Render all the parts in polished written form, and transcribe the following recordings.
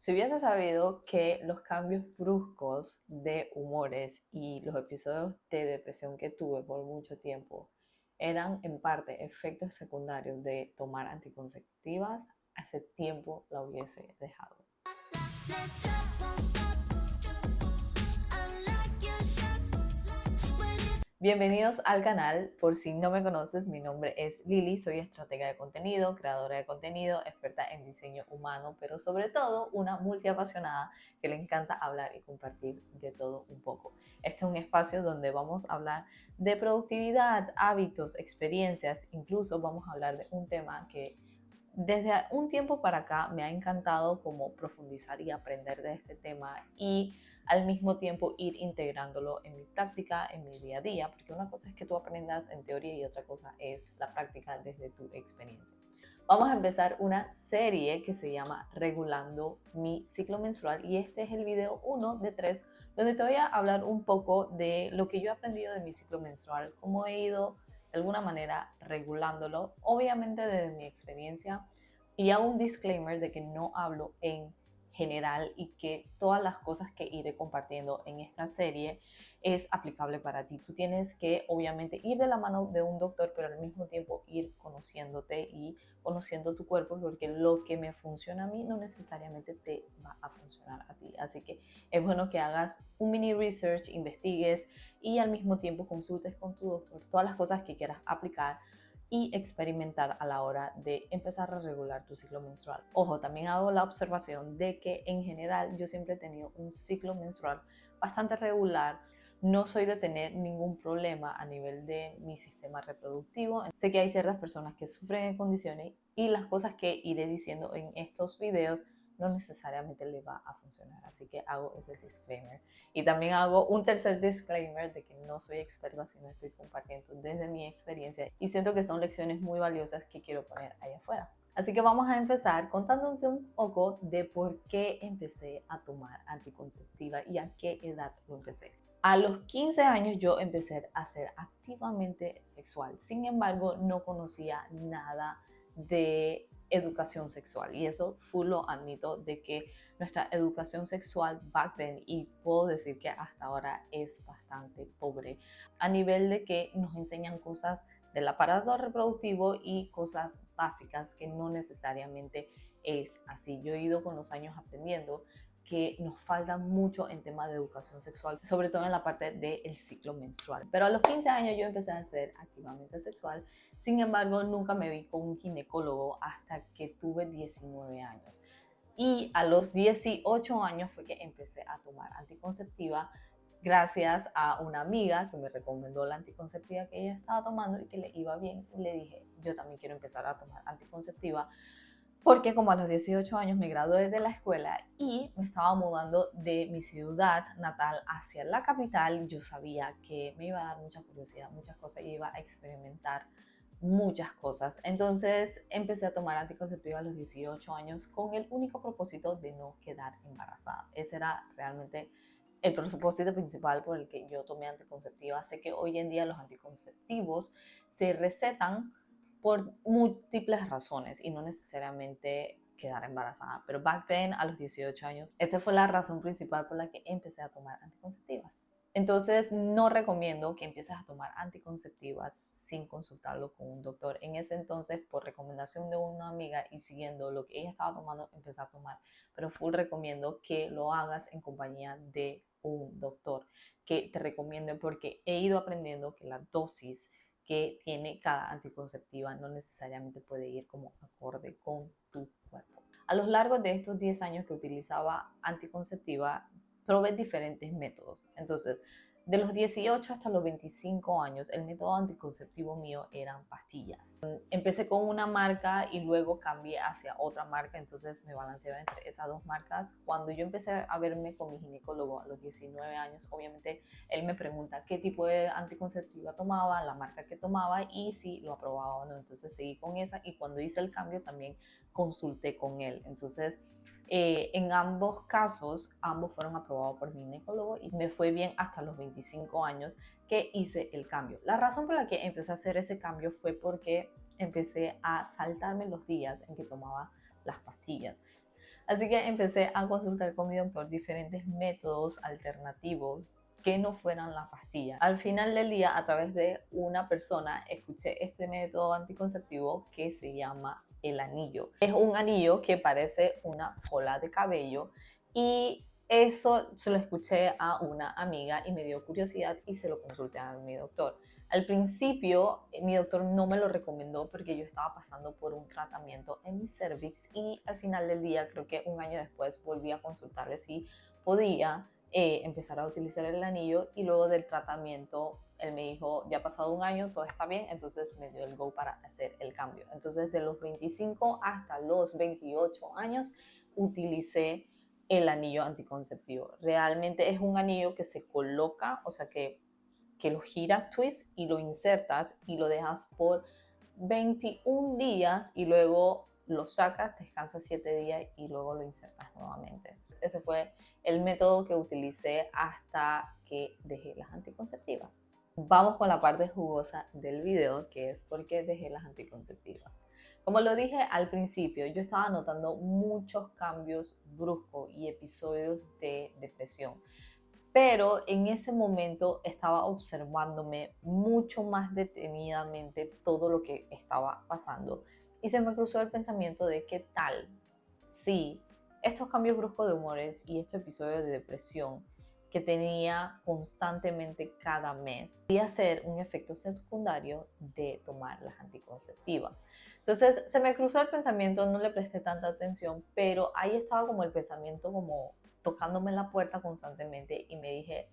Si hubiese sabido que los cambios bruscos de humores y los episodios de depresión que tuve por mucho tiempo eran en parte efectos secundarios de tomar anticonceptivas, hace tiempo la hubiese dejado. Bienvenidos al canal. Por si no me conoces, mi nombre es Lili, soy estratega de contenido, creadora de contenido, experta en diseño humano, pero sobre todo una multiapasionada que le encanta hablar y compartir de todo un poco. Este es un espacio donde vamos a hablar de productividad, hábitos, experiencias, incluso vamos a hablar de un tema que desde un tiempo para acá me ha encantado como profundizar y aprender de este tema y al mismo tiempo ir integrándolo en mi práctica, en mi día a día, porque una cosa es que tú aprendas en teoría y otra cosa es la práctica desde tu experiencia. Vamos a empezar una serie que se llama Regulando mi ciclo menstrual y este es el video 1 de 3 donde te voy a hablar un poco de lo que yo he aprendido de mi ciclo menstrual, cómo he ido de alguna manera regulándolo, obviamente desde mi experiencia, y hago un disclaimer de que no hablo en general y que todas las cosas que iré compartiendo en esta serie es aplicable para ti. Tú tienes que obviamente ir de la mano de un doctor, pero al mismo tiempo ir conociéndote y conociendo tu cuerpo, porque lo que me funciona a mí no necesariamente te va a funcionar a ti. Así que es bueno que hagas un mini research, investigues y al mismo tiempo consultes con tu doctor todas las cosas que quieras aplicar y experimentar a la hora de empezar a regular tu ciclo menstrual. Ojo, también hago la observación de que en general yo siempre he tenido un ciclo menstrual bastante regular. No soy de tener ningún problema a nivel de mi sistema reproductivo. Sé que hay ciertas personas que sufren en condiciones y las cosas que iré diciendo en estos videos no necesariamente le va a funcionar. Así que hago ese disclaimer. Y también hago un tercer disclaimer de que no soy experta, sino estoy compartiendo desde mi experiencia y siento que son lecciones muy valiosas que quiero poner allá afuera. Así que vamos a empezar contándote un poco de por qué empecé a tomar anticonceptiva y a qué edad lo empecé. A los 15 años yo empecé a ser activamente sexual, sin embargo no conocía nada de educación sexual y eso full lo admito de que nuestra educación sexual back then, y puedo decir que hasta ahora es bastante pobre a nivel de que nos enseñan cosas del aparato reproductivo y cosas básicas que no necesariamente es así. Yo he ido con los años aprendiendo que nos falta mucho en tema de educación sexual, sobre todo en la parte del ciclo menstrual. Pero a los 15 años yo empecé a ser activamente sexual, sin embargo nunca me vi con un ginecólogo hasta que tuve 19 años. Y a los 18 años fue que empecé a tomar anticonceptiva gracias a una amiga que me recomendó la anticonceptiva que ella estaba tomando y que le iba bien. Y le dije, yo también quiero empezar a tomar anticonceptiva porque como a los 18 años me gradué de la escuela y me estaba mudando de mi ciudad natal hacia la capital, yo sabía que me iba a dar mucha curiosidad, muchas cosas, y iba a experimentar muchas cosas. Entonces empecé a tomar anticonceptiva a los 18 años con el único propósito de no quedar embarazada. Ese era realmente el propósito principal por el que yo tomé anticonceptiva. Sé que hoy en día los anticonceptivos se recetan por múltiples razones y no necesariamente quedar embarazada. Pero back then, a los 18 años, esa fue la razón principal por la que empecé a tomar anticonceptivas. Entonces, no recomiendo que empieces a tomar anticonceptivas sin consultarlo con un doctor. En ese entonces, por recomendación de una amiga y siguiendo lo que ella estaba tomando, empecé a tomar. Pero full recomiendo que lo hagas en compañía de un doctor, que te recomiende, porque he ido aprendiendo que la dosis que tiene cada anticonceptiva no necesariamente puede ir como acorde con tu cuerpo. A lo largo de estos 10 años que utilizaba anticonceptiva, probé diferentes métodos. Entonces, de los 18 hasta los 25 años, el método anticonceptivo mío eran pastillas. Empecé con una marca y luego cambié hacia otra marca, entonces me balanceaba entre esas dos marcas. Cuando yo empecé a verme con mi ginecólogo a los 19 años, obviamente él me pregunta qué tipo de anticonceptiva tomaba, la marca que tomaba y si lo aprobaba o no. Entonces seguí con esa y cuando hice el cambio también consulté con él. Entonces en ambos casos, ambos fueron aprobados por mi ginecólogo y me fue bien hasta los 25 años que hice el cambio. La razón por la que empecé a hacer ese cambio fue porque empecé a saltarme los días en que tomaba las pastillas. Así que empecé a consultar con mi doctor diferentes métodos alternativos que no fueran la pastilla. Al final del día, a través de una persona, escuché este método anticonceptivo que se llama el anillo. Es un anillo que parece una cola de cabello y eso se lo escuché a una amiga y me dio curiosidad y se lo consulté a mi doctor. Al principio, mi doctor no me lo recomendó porque yo estaba pasando por un tratamiento en mi cervix y al final del día, creo que un año después, volví a consultarle si podía empezar a utilizar el anillo y luego del tratamiento él me dijo, ya ha pasado un año, todo está bien, entonces me dio el go para hacer el cambio. Entonces de los 25 hasta los 28 años utilicé el anillo anticonceptivo. Realmente es un anillo que se coloca, o sea que lo giras, twist y lo insertas y lo dejas por 21 días y luego lo sacas, descansas 7 días y luego lo insertas nuevamente. Ese fue el método que utilicé hasta que dejé las anticonceptivas. Vamos con la parte jugosa del video, que es por qué dejé las anticonceptivas. Como lo dije al principio, yo estaba notando muchos cambios bruscos y episodios de depresión. Pero en ese momento estaba observándome mucho más detenidamente todo lo que estaba pasando y se me cruzó el pensamiento de qué tal si estos cambios bruscos de humores y estos episodios de depresión que tenía constantemente cada mes podía ser un efecto secundario de tomar las anticonceptivas. Entonces se me cruzó el pensamiento, no le presté tanta atención, pero ahí estaba como el pensamiento como tocándome en la puerta constantemente y me dije,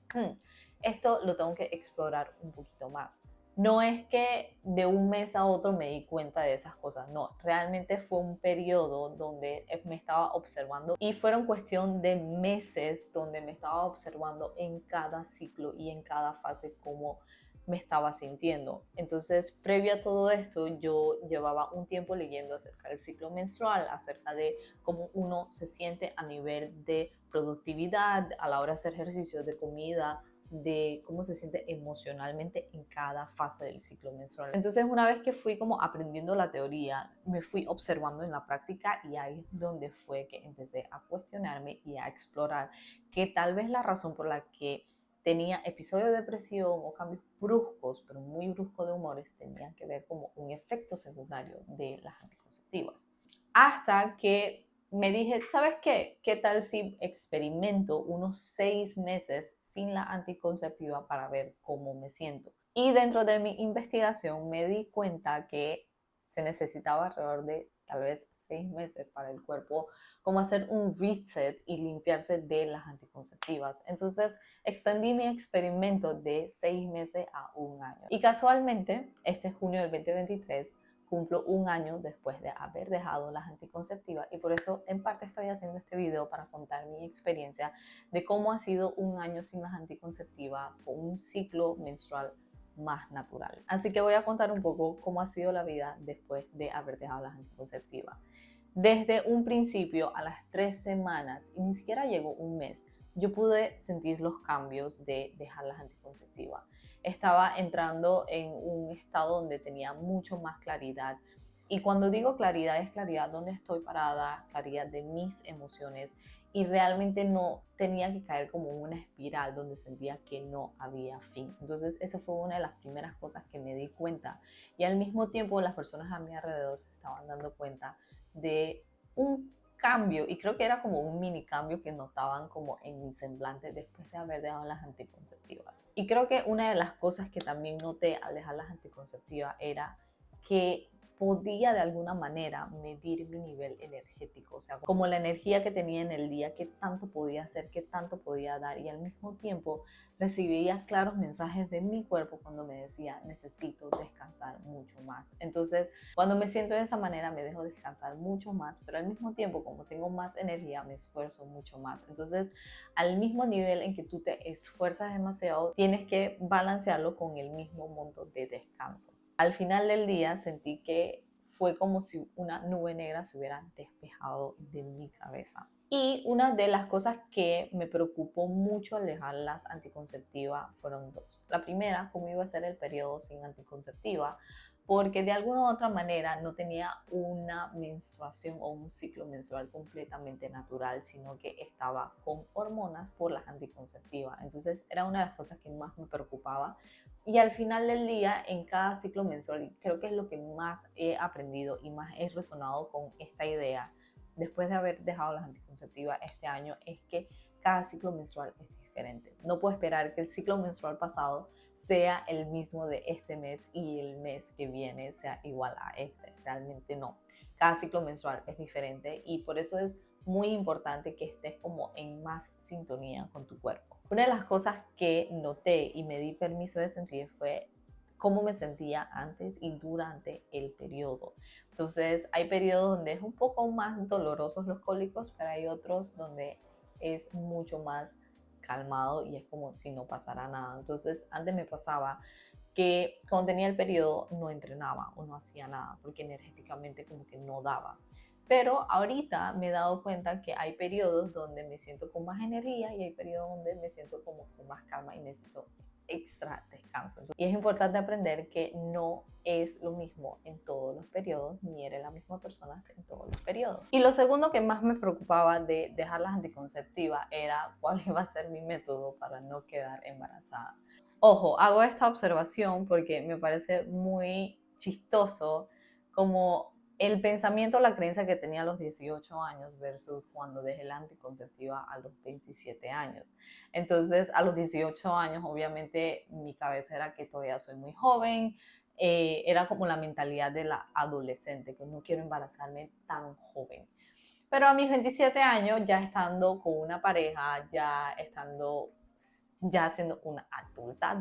esto lo tengo que explorar un poquito más. No es que de un mes a otro me di cuenta de esas cosas, no, realmente fue un periodo donde me estaba observando y fueron cuestión de meses donde me estaba observando en cada ciclo y en cada fase cómo me estaba sintiendo. Entonces, previo a todo esto, yo llevaba un tiempo leyendo acerca del ciclo menstrual, acerca de cómo uno se siente a nivel de productividad, a la hora de hacer ejercicio, de comida, de cómo se siente emocionalmente en cada fase del ciclo menstrual. Entonces, una vez que fui como aprendiendo la teoría, me fui observando en la práctica y ahí es donde fue que empecé a cuestionarme y a explorar que tal vez la razón por la que tenía episodios de depresión o cambios bruscos, pero muy bruscos de humores, tenían que ver como un efecto secundario de las anticonceptivas. Hasta que me dije, ¿sabes qué? ¿Qué tal si experimento unos 6 meses sin la anticonceptiva para ver cómo me siento? Y dentro de mi investigación me di cuenta que se necesitaba alrededor de tal vez 6 meses para el cuerpo como hacer un reset y limpiarse de las anticonceptivas. Entonces extendí mi experimento de 6 meses a un año. Y casualmente, este junio del 2023, cumplo un año después de haber dejado las anticonceptivas y por eso en parte estoy haciendo este video para contar mi experiencia de cómo ha sido un año sin las anticonceptivas con un ciclo menstrual más natural. Así que voy a contar un poco cómo ha sido la vida después de haber dejado las anticonceptivas. Desde un principio, a las 3 semanas, y ni siquiera llegó un mes, yo pude sentir los cambios de dejar las anticonceptivas. Estaba entrando en un estado donde tenía mucho más claridad. Y cuando digo claridad, es claridad donde estoy parada, claridad de mis emociones y realmente no tenía que caer como en una espiral donde sentía que no había fin. Entonces esa fue una de las primeras cosas que me di cuenta y al mismo tiempo las personas a mi alrededor se estaban dando cuenta de un cambio y creo que era como un mini cambio que notaban como en mi semblante después de haber dejado las anticonceptivas. Y creo que una de las cosas que también noté al dejar las anticonceptivas era que podía de alguna manera medir mi nivel energético, o sea, como la energía que tenía en el día, qué tanto podía hacer, qué tanto podía dar y al mismo tiempo recibía claros mensajes de mi cuerpo cuando me decía necesito descansar mucho más. Entonces, cuando me siento de esa manera me dejo descansar mucho más, pero al mismo tiempo como tengo más energía me esfuerzo mucho más. Entonces, al mismo nivel en que tú te esfuerzas demasiado, tienes que balancearlo con el mismo monto de descanso. Al final del día sentí que fue como si una nube negra se hubiera despejado de mi cabeza. Y una de las cosas que me preocupó mucho al dejar las anticonceptivas fueron dos. La primera, cómo iba a ser el periodo sin anticonceptiva, porque de alguna u otra manera no tenía una menstruación o un ciclo menstrual completamente natural, sino que estaba con hormonas por las anticonceptivas. Entonces era una de las cosas que más me preocupaba. Y al final del día, en cada ciclo menstrual, creo que es lo que más he aprendido y más he resonado con esta idea, después de haber dejado las anticonceptivas este año, es que cada ciclo menstrual es diferente. No puedo esperar que el ciclo menstrual pasado sea el mismo de este mes y el mes que viene sea igual a este. Realmente no. Cada ciclo menstrual es diferente y por eso es muy importante que estés como en más sintonía con tu cuerpo. Una de las cosas que noté y me di permiso de sentir fue cómo me sentía antes y durante el periodo. Entonces hay periodos donde es un poco más dolorosos los cólicos, pero hay otros donde es mucho más calmado y es como si no pasara nada. Entonces antes me pasaba que cuando tenía el periodo no entrenaba o no hacía nada porque energéticamente como que no daba. Pero ahorita me he dado cuenta que hay periodos donde me siento con más energía y hay periodos donde me siento como con más calma y necesito extra descanso. Entonces, y es importante aprender que no es lo mismo en todos los periodos, ni eres la misma persona en todos los periodos. Y lo segundo que más me preocupaba de dejar las anticonceptivas era cuál iba a ser mi método para no quedar embarazada. Ojo, hago esta observación porque me parece muy chistoso como el pensamiento, la creencia que tenía a los 18 años versus cuando dejé la anticonceptiva a los 27 años. Entonces, a los 18 años, obviamente, mi cabeza era que todavía soy muy joven, era como la mentalidad de la adolescente, que no quiero embarazarme tan joven. Pero a mis 27 años, ya estando con una pareja, ya siendo una adulta,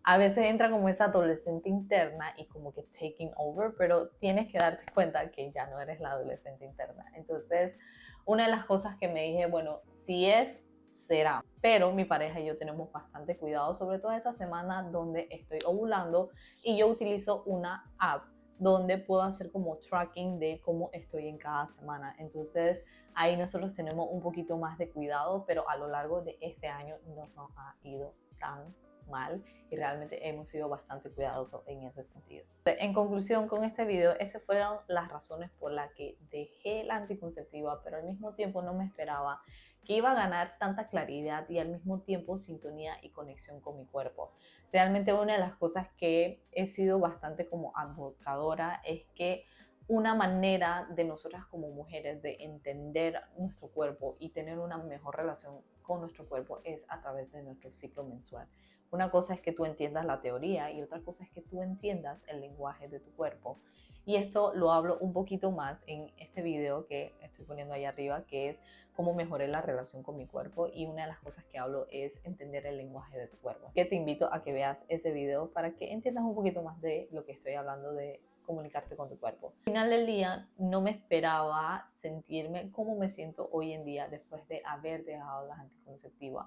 a veces entra como esa adolescente interna y como que taking over, pero tienes que darte cuenta que ya no eres la adolescente interna. Entonces, una de las cosas que me dije, bueno, si es, será. Pero mi pareja y yo tenemos bastante cuidado, sobre todo esa semana donde estoy ovulando y yo utilizo una app donde puedo hacer como tracking de cómo estoy en cada semana. Entonces ahí nosotros tenemos un poquito más de cuidado, pero a lo largo de este año no nos ha ido tan mal y realmente hemos sido bastante cuidadosos en ese sentido. En conclusión, con este video, estas fueron las razones por las que dejé la anticonceptiva, pero al mismo tiempo no me esperaba que iba a ganar tanta claridad y al mismo tiempo sintonía y conexión con mi cuerpo. Realmente una de las cosas que he sido bastante como advocadora es que una manera de nosotras como mujeres de entender nuestro cuerpo y tener una mejor relación con nuestro cuerpo es a través de nuestro ciclo mensual. Una cosa es que tú entiendas la teoría y otra cosa es que tú entiendas el lenguaje de tu cuerpo. Y esto lo hablo un poquito más en este video que estoy poniendo ahí arriba, que es cómo mejoré la relación con mi cuerpo, y una de las cosas que hablo es entender el lenguaje de tu cuerpo. Así que te invito a que veas ese video para que entiendas un poquito más de lo que estoy hablando de comunicarte con tu cuerpo. Al final del día no me esperaba sentirme como me siento hoy en día después de haber dejado las anticonceptivas,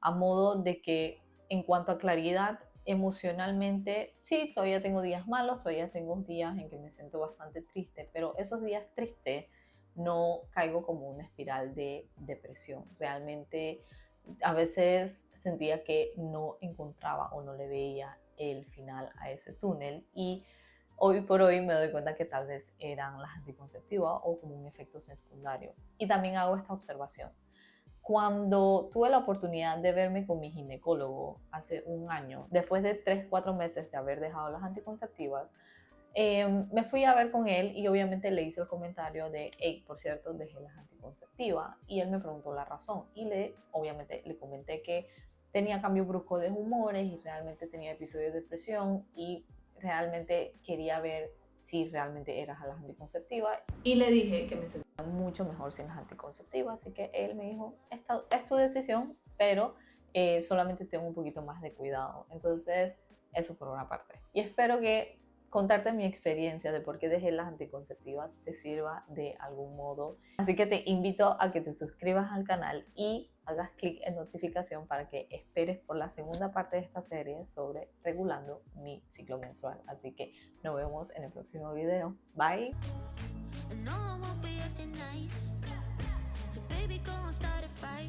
a modo de que en cuanto a claridad emocionalmente, sí, todavía tengo días malos, todavía tengo días en que me siento bastante triste, pero esos días tristes no caigo como una espiral de depresión. Realmente a veces sentía que no encontraba o no le veía el final a ese túnel, y hoy por hoy me doy cuenta que tal vez eran las anticonceptivas o como un efecto secundario. Y también hago esta observación. Cuando tuve la oportunidad de verme con mi ginecólogo hace un año, después de 3-4 meses de haber dejado las anticonceptivas, me fui a ver con él y obviamente le hice el comentario de, hey, por cierto, dejé las anticonceptivas, y él me preguntó la razón y obviamente le comenté que tenía cambio brusco de humores y realmente tenía episodios de depresión y realmente quería ver si realmente eras a las anticonceptivas, y le dije que me sentía mucho mejor sin las anticonceptivas, así que él me dijo, esta es tu decisión, pero solamente tengo un poquito más de cuidado. Entonces eso por una parte, y espero que contarte mi experiencia de por qué dejé las anticonceptivas te sirva de algún modo. Así que te invito a que te suscribas al canal y hagas clic en notificación para que esperes por la segunda parte de esta serie sobre regulando mi ciclo menstrual. Así que nos vemos en el próximo video. Bye.